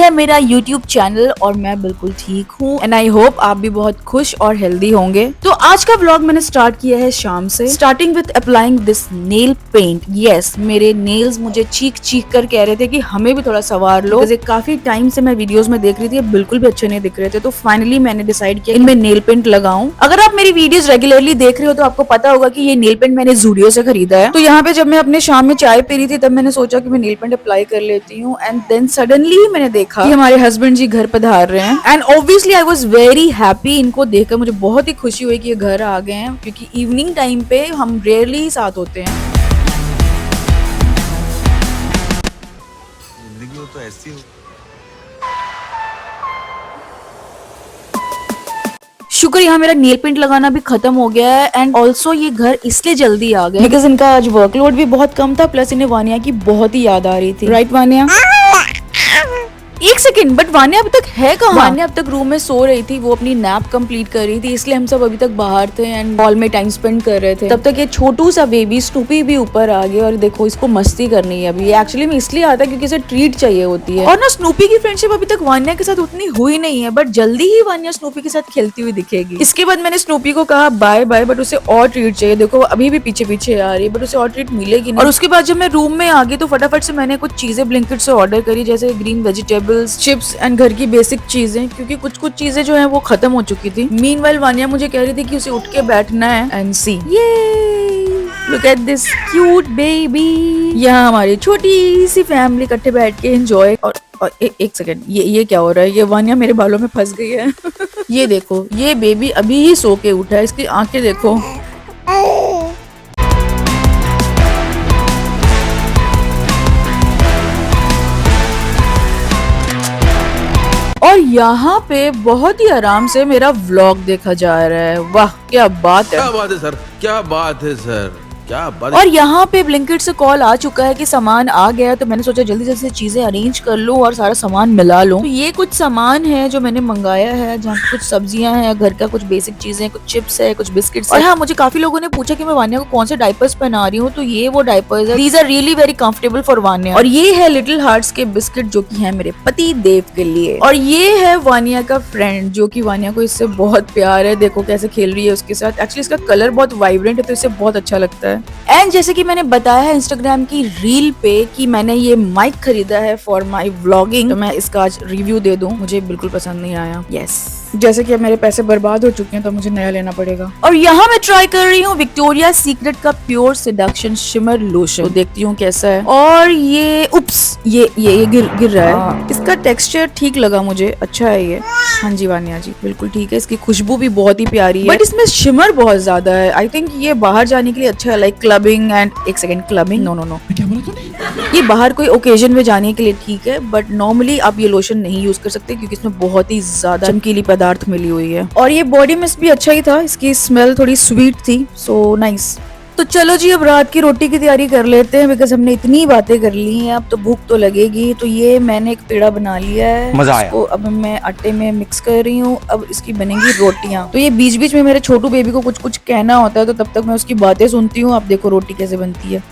है मेरा YouTube channel और मैं बिल्कुल ठीक हूँ एंड आई होप आप भी बहुत खुश और हेल्दी होंगे। तो आज का व्लॉग मैंने स्टार्ट किया है शाम से, starting with applying this nail paint. Yes, मेरे नेल्स मुझे चीख चीख कर कह रहे थे कि हमें भी थोड़ा सवार लो, क्योंकि काफी टाइम से मैं वीडियोस में देख रही थी, बिल्कुल भी अच्छे नहीं दिख रहे थे। तो फाइनली मैंने डिसाइड किया इनमें नेल पेंट लगाऊं। अगर आप मेरी वीडियोस रेगुलरली देख रहे हो तो आपको पता होगा कि ये नेल पेंट मैंने ज़ूडियो से खरीदा है। तो यहाँ पे जब मैं अपने शाम में चाय पी रही थी तब मैंने सोचा कि मैं नेल पेंट अप्लाई कर लेती हूँ एंड देन सडनली मैंने देखा कि हमारे हस्बैंड जी घर पधार रहे हैं and obviously I was very happy. इनको देखकर मुझे बहुत ही खुशी हुई कि ये घर आ गए हैं, क्योंकि इवनिंग टाइम पे हम रेयरली साथ होते हैं। जिंदगी हो तो ऐसी हो। शुक्र यहाँ मेरा नेल पेंट लगाना भी खत्म हो गया है एंड ऑल्सो ये घर इसलिए जल्दी आ गए बिकॉज इनका आज वर्कलोड भी बहुत कम था, प्लस इन्हें वानिया की बहुत ही याद आ रही थी। राइट वानिया? एक सेकंड, बट वानिया अब तक है कहाँ? वानिया अब तक रूम में सो रही थी, वो अपनी नैप कंप्लीट कर रही थी, इसलिए हम सब अभी तक बाहर थे एंड हॉल में टाइम स्पेंड कर रहे थे। तब तक ये छोटू सा बेबी स्नूपी भी ऊपर आ गया और देखो इसको मस्ती करनी है अभी। एक्चुअली में इसलिए आता है क्योंकि इसे ट्रीट चाहिए होती है। और ना स्नूपी की फ्रेंडशिप अभी तक वानिया के साथ उतनी हुई नहीं है, बट जल्दी ही वानिया स्नूपी के साथ खेलती हुई दिखेगी। इसके बाद मैंने स्नूपी को कहा बाय बाय, बट उसे और ट्रीट चाहिए। देखो अभी भी पीछे पीछे आ रही है, बट उसे और ट्रीट मिलेगी नहीं। और उसके बाद जब मैं रूम में आ गई तो फटाफट से मैंने कुछ चीजें ब्लिंकिट से ऑर्डर करी, जैसे ग्रीन वेजिटेबल्स, चिप्स एंड घर की बेसिक चीजें, क्योंकि कुछ कुछ चीजें जो है वो खत्म हो चुकी थी। मीनवाइल वानिया मुझे कह रही थी कि उसे उठ के बैठना है एंड सी ये look at this cute baby. यहाँ हमारी छोटी सी फैमिली इकट्ठे बैठ के एंजॉय। और एक सेकंड, ये क्या हो रहा है? ये वानिया मेरे बालों में फंस गई है। ये देखो, ये बेबी अभी ही सो के उठा है, इसकी आंखें देखो। और यहाँ पे बहुत ही आराम से मेरा व्लॉग देखा जा रहा है। वाह क्या बात है, क्या बात है सर, क्या बात है सर, क्या बात है। और यहाँ पे ब्लिंकिट से कॉल आ चुका है कि सामान आ गया है, तो मैंने सोचा जल्दी जल्दी से चीजें अरेंज कर लूं और सारा सामान मिला लूं। तो ये कुछ सामान है जो मैंने मंगाया है, जहाँ कुछ सब्जियां हैं, घर का कुछ बेसिक चीजें, कुछ चिप्स है, कुछ बिस्किट्स। और हाँ, मुझे काफी लोगों ने पूछा कि मैं वानिया को कौन से डायपर्स पहना रही हूँ, तो ये वो डायपर्स है। These are really very comfortable for Vania. और ये है लिटिल हार्ट्स के बिस्किट जो की है मेरे पति देव के लिए। और ये है वानिया का फ्रेंड जो की वानिया को इससे बहुत प्यार है। देखो कैसे खेल रही है उसके साथ। एक्चुअली इसका कलर बहुत वाइब्रेंट है तो इससे बहुत अच्छा लगता है। एंड जैसे कि मैंने बताया है इंस्टाग्राम की रील पे कि मैंने ये माइक खरीदा है फॉर माई व्लॉगिंग, तो मैं इसका आज रिव्यू दे दूं। मुझे बिल्कुल पसंद नहीं आया। यस, जैसे कि अब मेरे पैसे बर्बाद हो चुके हैं तो मुझे नया लेना पड़ेगा। और यहाँ मैं ट्राई कर रही हूँ विक्टोरिया सीक्रेट का प्योर सेडक्शन शिमर लोशन, तो देखती हूँ कैसा है। और ये उप्स, ये गिर रहा है। इसका टेक्सचर ठीक लगा मुझे, अच्छा है ये। हाँ जी वानिया जी, बिल्कुल ठीक है। इसकी खुशबू भी बहुत ही प्यारी है, बट इसमें शिमर बहुत ज्यादा है। आई थिंक ये बाहर जाने के लिए अच्छा है, लाइक क्लबिंग एंड एक सेकंड, क्लबिंग नो क्या बोला तूने? ये बाहर कोई ओकेजन में जाने के लिए ठीक है, बट नॉर्मली आप ये लोशन नहीं यूज कर सकते क्योंकि इसमें बहुत ही ज्यादा चमकीली पदार्थ मिली हुई है। और ये बॉडी मिस्ट भी अच्छा ही था, इसकी स्मेल थोड़ी स्वीट थी, सो नाइस। तो चलो जी, अब रात की रोटी की तैयारी कर लेते हैं, बिकॉज हमने इतनी बातें कर ली हैं, अब तो भूख तो लगेगी। तो ये मैंने एक पेड़ा बना लिया है, मजा आया। इसको अब मैं आटे में मिक्स कर रही हूँ, अब इसकी बनेंगी रोटियां। तो ये बीच बीच में मेरे छोटू बेबी को कुछ कुछ कहना होता है, तो तब तक मैं उसकी बातें सुनती हूँ। अब देखो रोटी कैसे बनती है।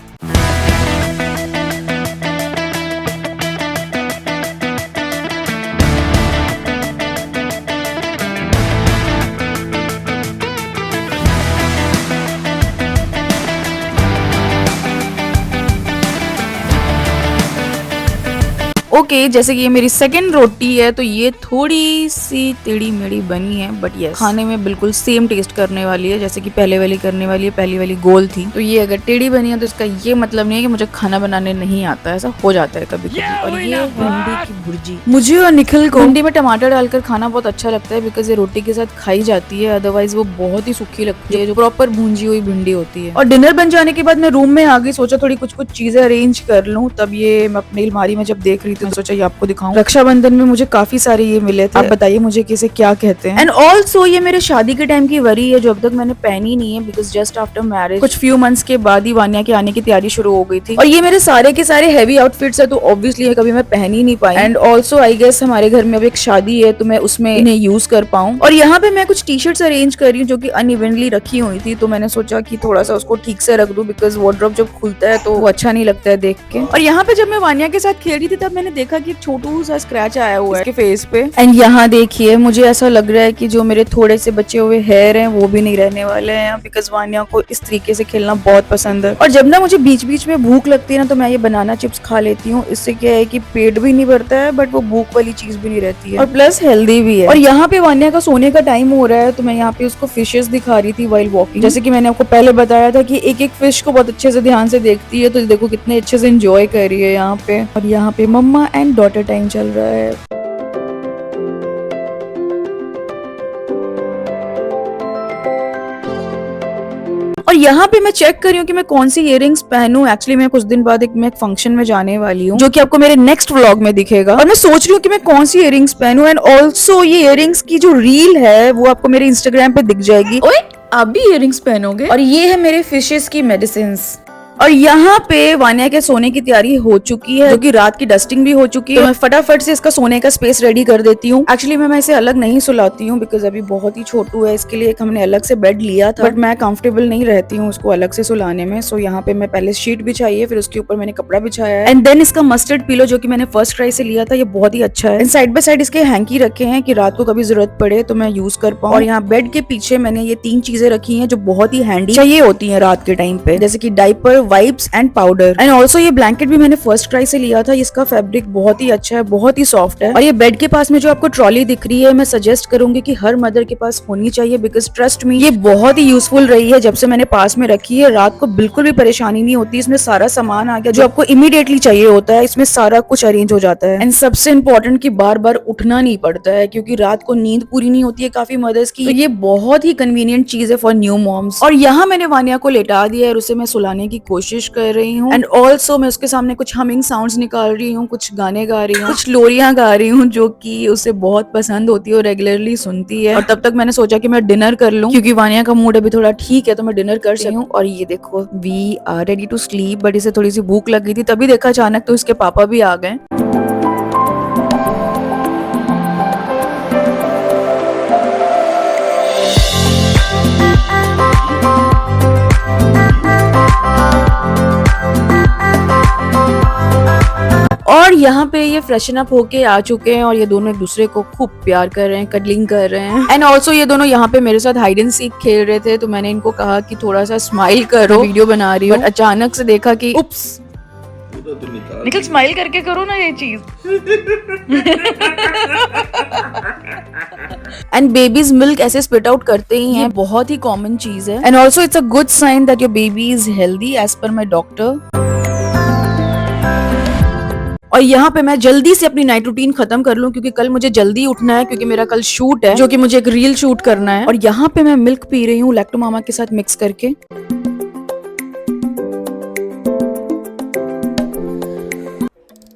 ओके, जैसे कि ये मेरी सेकंड रोटी है, तो ये थोड़ी सी टेढ़ी मेढ़ी बनी है, बट यस खाने में बिल्कुल सेम टेस्ट करने वाली है जैसे कि पहले वाली करने वाली है। पहली वाली गोल थी, तो ये अगर टेढ़ी बनी है तो इसका ये मतलब नहीं है कि मुझे खाना बनाने नहीं आता है, ऐसा हो जाता है कभी कभी। और ये भिंडी की भुर्जी, मुझे और निखिल को भिंडी में टमाटर डालकर खाना बहुत अच्छा लगता है, बिकॉज ये रोटी के साथ खाई जाती है, अदरवाइज वो बहुत ही सूखी लगती है, जो प्रॉपर भूंजी हुई भिंडी होती है। और डिनर बन जाने के बाद मैं रूम में आ गई, सोचा थोड़ी कुछ कुछ चीजें अरेंज कर लूँ। तब ये मैं अपनी अलमारी में जब देख रही थी, सोचा ये आपको दिखाऊं। रक्षाबंधन में मुझे काफी सारे ये मिले थे, आप बताइए मुझे कि इसे क्या कहते हैं। एंड ऑल्सो ये मेरे शादी के टाइम की वरी है जो अब तक मैंने पहनी नहीं है, बिकॉज जस्ट आफ्टर मैरिज कुछ फ्यू मंथ्स के बाद ही वानिया के आने की तैयारी शुरू हो गई थी। और ये मेरे सारे के सारे हैवी आउटफिट्स है, तो ऑब्वियसली ये कभी मैं पहन ही नहीं पाई। एंड ऑल्सो आई गेस हमारे घर में अब एक शादी है, तो मैं उसमें इन्हें यूज कर पाऊँ। और यहाँ पे मैं कुछ टी शर्ट्स अरेंज कर रही हूँ जो की अनइवनली रखी हुई थी, तो मैंने सोचा कि थोड़ा सा उसको ठीक से रख दूं, बिकॉज वार्डरोब जब खुलता है तो वो अच्छा नहीं लगता है देख के। और यहाँ पे जब मैं वानिया के साथ खेल रही थी तब मैंने देखा कि छोटू सा स्क्रैच आया हुआ है इसके फेस पे। एंड यहाँ देखिए मुझे ऐसा लग रहा है कि जो मेरे थोड़े से बचे हुए हेयर हैं वो भी नहीं रहने वाले हैं, बिकॉज वानिया को इस तरीके से खेलना बहुत पसंद है। और जब ना मुझे बीच बीच में भूख लगती है ना तो मैं ये बनाना चिप्स खा लेती हूँ। इससे क्या है कि पेट भी नहीं भरता है बट वो भूख वाली चीज भी नहीं रहती है और प्लस हेल्दी भी है। और यहाँ पे वानिया का सोने का टाइम हो रहा है तो मैं यहाँ पे उसको फिशेस दिखा रही थी वाइल वॉकिंग। जैसे कि मैंने आपको पहले बताया था कि एक एक फिश को बहुत अच्छे से ध्यान से देखती है, तो देखो कितने अच्छे से एंजॉय कर रही है यहाँ पे। और यहाँ पे मम्मा एंड डॉटर टाइम चल रहा है। और यहाँ पे मैं चेक कर रही हूँ कि मैं कौन सी इयररिंग्स पहनूं। एक्चुअली मैं कुछ दिन बाद एक फंक्शन में जाने वाली हूँ जो कि आपको मेरे नेक्स्ट व्लॉग में दिखेगा, और मैं सोच रही हूँ कि मैं कौन सी इयररिंग्स पहनूं। एंड ऑल्सो ये इयररिंग्स की जो रील है वो आपको मेरे इंस्टाग्राम पे दिख जाएगी। ओए आप भी इयररिंग्स पहनोगे? और ये है मेरे फिशेस की मेडिसिन्स। और यहाँ पे वानिया के सोने की तैयारी हो चुकी है, जो कि रात की डस्टिंग भी हो चुकी है। तो मैं फटाफट से इसका सोने का स्पेस रेडी कर देती हूँ। एक्चुअली मैं इसे अलग नहीं सुलाती हूँ बिकॉज अभी बहुत ही छोटू है, इसके लिए एक हमने अलग से बेड लिया था, बट मैं कंफर्टेबल नहीं रहती हूँ उसको अलग से सुलाने में। सो यहाँ पे मैं पहले शीट बिछाई है, फिर उसके ऊपर मैंने कपड़ा बिछाया है। एंड देन इसका मस्टर्ड पिलो जो कि मैंने फर्स्ट ट्राई से लिया था, ये बहुत ही अच्छा है। एंड साइड बाय साइड इसके हैंकी रखे हैं कि रात को कभी जरूरत पड़े तो मैं यूज कर पाऊँ। और यहाँ बेड के पीछे मैंने ये 3 चीजें रखी है जो बहुत ही हैंडी चाहिए होती है रात के टाइम पे, जैसे की diaper, wipes and powder. And also ये ब्लैंकेट भी मैंने फर्स्ट ट्राई से लिया था। इसका फैब्रिक बहुत ही अच्छा है, बहुत ही सॉफ्ट है। और ये बेड के पास में जो आपको ट्रॉली दिख रही है, मैं सजेस्ट करूंगी कि हर मदर के पास होनी चाहिए, बिकॉज ट्रस्ट मी ये बहुत ही यूजफुल रही है। जब से मैंने पास में रखी है रात को बिल्कुल भी परेशानी नहीं होती। इसमें सारा सामान आ गया जो आपको इमीडिएटली चाहिए होता है, इसमें सारा कुछ अरेंज हो जाता है। एंड सबसे इम्पोर्टेंट कि बार बार उठना नहीं पड़ता है, क्योंकि रात को नींद पूरी नहीं होती है काफी मदर्स की। तो ये बहुत ही कन्वीनियंट चीज है फॉर न्यू मॉम्स। और यहाँ मैंने वानिया को लेटा दिया और उसे मैं सुलाने की कोशिश कर रही हूँ। एंड ऑल्सो मैं उसके सामने कुछ हमिंग साउंड्स निकाल रही हूँ, कुछ गाने गा रही हूँ, कुछ लोरियां गा रही हूँ जो कि उसे बहुत पसंद होती है और रेगुलरली सुनती है। और तब तक मैंने सोचा कि मैं डिनर कर लूं, क्योंकि वानिया का मूड अभी थोड़ा ठीक है तो मैं डिनर कर सकूं। और ये देखो we are ready to sleep, but इसे थोड़ी सी भूख लग गई थी, तभी देखा अचानक तो इसके पापा भी आ गए। और यहाँ पे ये फ्रेशन अप होके आ चुके हैं और ये दोनों एक दूसरे को खूब प्यार कर रहे हैं, कडलिंग कर रहे हैं। एंड ऑल्सो ये दोनों यहाँ पे मेरे साथ हाइड एंड सीक खेल रहे थे, तो मैंने इनको कहा कि थोड़ा सा स्माइल करो, वीडियो बना रही हूँ। बट अचानक से देखा कि उप्स, निकल स्माइल करके करो ना ये चीज। एंड बेबीज मिल्क ऐसे स्पिट आउट करते ही हैं, बहुत ही कॉमन चीज है। And also it's a good sign that your baby is healthy as per my doctor. और यहाँ पे मैं जल्दी से अपनी नाइट रूटीन खत्म कर लूं, क्योंकि कल मुझे जल्दी उठना है, क्योंकि मेरा कल शूट है जो कि मुझे एक रील शूट करना है। और यहाँ पे मैं मिल्क पी रही हूँ लैक्टो मामा के साथ मिक्स करके।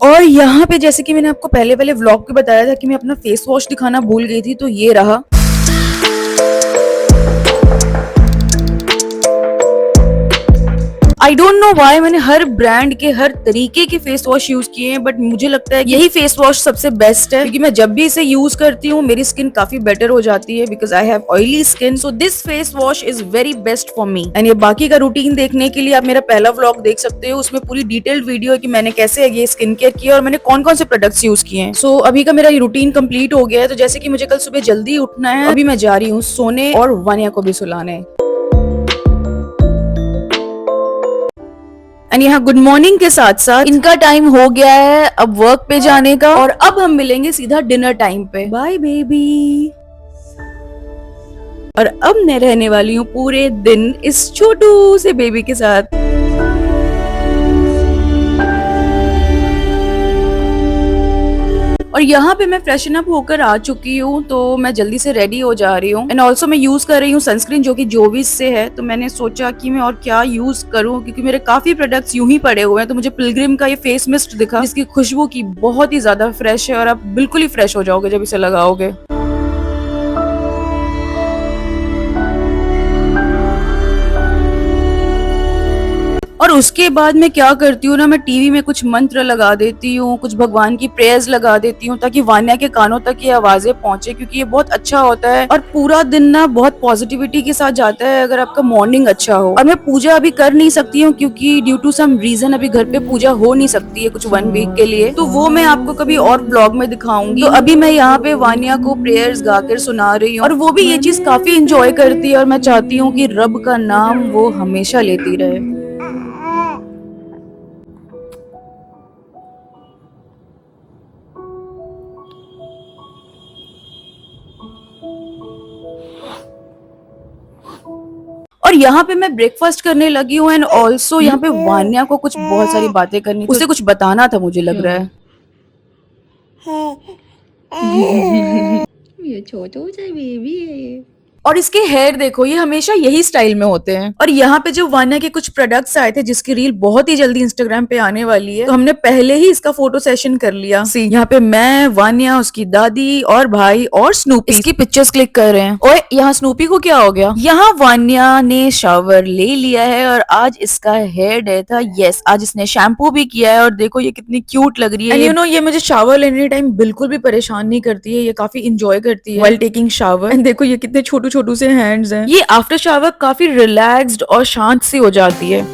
और यहाँ पे जैसे कि मैंने आपको पहले व्लॉग में बताया था कि मैं अपना फेस वॉश दिखाना भूल गई थी, तो ये रहा। आई डोंट नो व्हाई मैंने हर ब्रांड के हर तरीके के फेस वॉश यूज किए हैं, बट मुझे लगता है यही फेस वॉश सबसे बेस्ट है, क्योंकि मैं जब भी इसे यूज करती हूँ मेरी स्किन काफी बेटर हो जाती है, because I have oily skin. So this face wash is very best for me. And ये बाकी का रूटीन देखने के लिए आप मेरा पहला व्लॉग देख सकते हो, उसमें पूरी डिटेल्ड वीडियो है कि मैंने कैसे ये स्किन केयर किया और मैंने कौन कौन से प्रोडक्ट्स यूज किए हैं। सो अभी का मेरा रूटीन कंप्लीट हो गया है, तो जैसे कि मुझे कल सुबह जल्दी उठना है, अभी मैं जा रही हूँ सोने और वानिया को भी सुलाने। एंड यहाँ गुड मॉर्निंग के साथ साथ इनका टाइम हो गया है अब वर्क पे जाने का, और अब हम मिलेंगे सीधा डिनर टाइम पे। Bye baby. और अब मैं रहने वाली हूँ पूरे दिन इस छोटू से बेबी के साथ। और यहाँ पे मैं फ्रेशन अप होकर आ चुकी हूँ, तो मैं जल्दी से रेडी हो जा रही हूँ। एंड ऑल्सो मैं यूज कर रही हूँ सनस्क्रीन जो कि जोविस से है, तो मैंने सोचा कि मैं और क्या यूज करूँ, क्योंकि मेरे काफी प्रोडक्ट्स यूं ही पड़े हुए हैं। तो मुझे पिलग्रिम का ये फेस मिस्ट दिखा, जिसकी खुशबू की बहुत ही ज्यादा फ्रेश है और आप बिल्कुल ही फ्रेश हो जाओगे जब इसे लगाओगे। और उसके बाद मैं क्या करती हूँ ना, मैं टीवी में कुछ मंत्र लगा देती हूँ, कुछ भगवान की प्रेयर्स लगा देती हूँ ताकि वान्या के कानों तक ये आवाजें पहुंचे, क्योंकि ये बहुत अच्छा होता है और पूरा दिन ना बहुत पॉजिटिविटी के साथ जाता है अगर आपका मॉर्निंग अच्छा हो। और मैं पूजा अभी कर नहीं सकती हूँ क्योंकि ड्यू टू सम रीजन अभी घर पे पूजा हो नहीं सकती है कुछ 1 वीक के लिए, तो वो मैं आपको कभी और ब्लॉग में दिखाऊंगी। तो अभी मैं यहाँ पे वान्या को प्रेयर्स गाकर सुना रही हूँ और वो भी ये चीज काफी इंजॉय करती है और मैं चाहती हूँ कि रब का नाम वो हमेशा लेती रहे। और यहाँ पे मैं ब्रेकफास्ट करने लगी हूँ एंड ऑल्सो यहाँ पे वान्या को कुछ बहुत सारी बातें करनी थी, उसे कुछ बताना था मुझे लग रहा है। ये छोटू सा बेबी है ये। और इसके हेयर देखो, ये हमेशा यही स्टाइल में होते हैं। और यहाँ पे जो वान्या के कुछ प्रोडक्ट्स आए थे जिसकी रील बहुत ही जल्दी इंस्टाग्राम पे आने वाली है, तो हमने पहले ही इसका फोटो सेशन कर लिया। सी यहाँ पे मैं, वान्या, उसकी दादी और भाई और स्नूपी इसकी पिक्चर्स क्लिक कर रहे हैं। और यहाँ स्नूपी को क्या हो गया? यहाँ वान्या ने शावर ले लिया है और आज इसका हेयर डे था। यस, आज इसने शैम्पू भी किया है और देखो ये कितनी क्यूट लग रही है। एंड यू नो, ये मुझे शावर लेने टाइम बिल्कुल भी परेशान नहीं करती है, ये काफी इंजॉय करती है व्हाइल टेकिंग शावर। एंड देखो ये कितने छोटू छोटू से हैंड्स हैं। ये आफ्टर शावर काफी रिलैक्स्ड और शांत सी हो जाती है।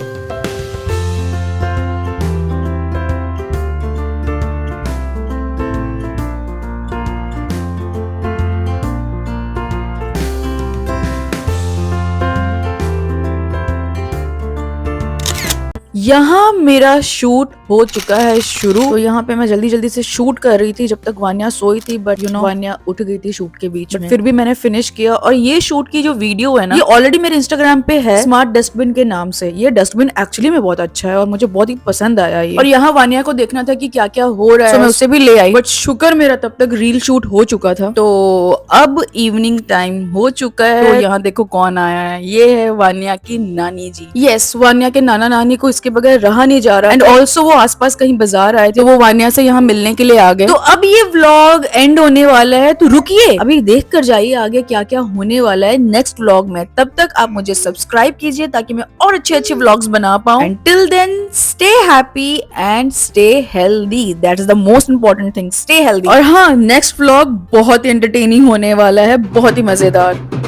यहाँ मेरा शूट हो चुका है शुरू। तो यहाँ पे मैं जल्दी जल्दी से शूट कर रही थी जब तक वान्या सोई थी, बट यू नो वान्या उठ गई थी शूट के बीच में। फिर भी मैंने फिनिश किया और ये शूट की जो वीडियो है ना, ये ऑलरेडी मेरे इंस्टाग्राम पे है स्मार्ट डस्टबिन के नाम से। ये डस्टबिन एक्चुअली में बहुत अच्छा है और मुझे बहुत ही पसंद आया ये। और यहाँ वान्या को देखना था कि क्या क्या हो रहा है, तो मैं उसे भी ले आई, बट शुक्र मेरा तब तक रील शूट हो चुका था। तो अब इवनिंग टाइम हो चुका है। तो यहाँ देखो कौन आया है, ये है वान्या की नानी जी। यस, वान्या के नाना नानी को इसके बगैर रहा नहीं जा रहा। एंड ऑल्सो वो आसपास कहीं बाजार आए थे, तो वो वान्या से यहाँ मिलने के लिए आ गए। तो अब ये व्लॉग एंड होने वाला है, तो रुकिए अभी देख कर जाइए आगे क्या क्या होने वाला है नेक्स्ट व्लॉग में। तब तक आप मुझे सब्सक्राइब कीजिए ताकि मैं और अच्छे अच्छे व्लॉग्स बना पाऊं। And till then stay happy and stay healthy, that is the most important thing, stay healthy. और हाँ, नेक्स्ट व्लॉग बहुत ही एंटरटेनिंग होने वाला है, बहुत ही मजेदार।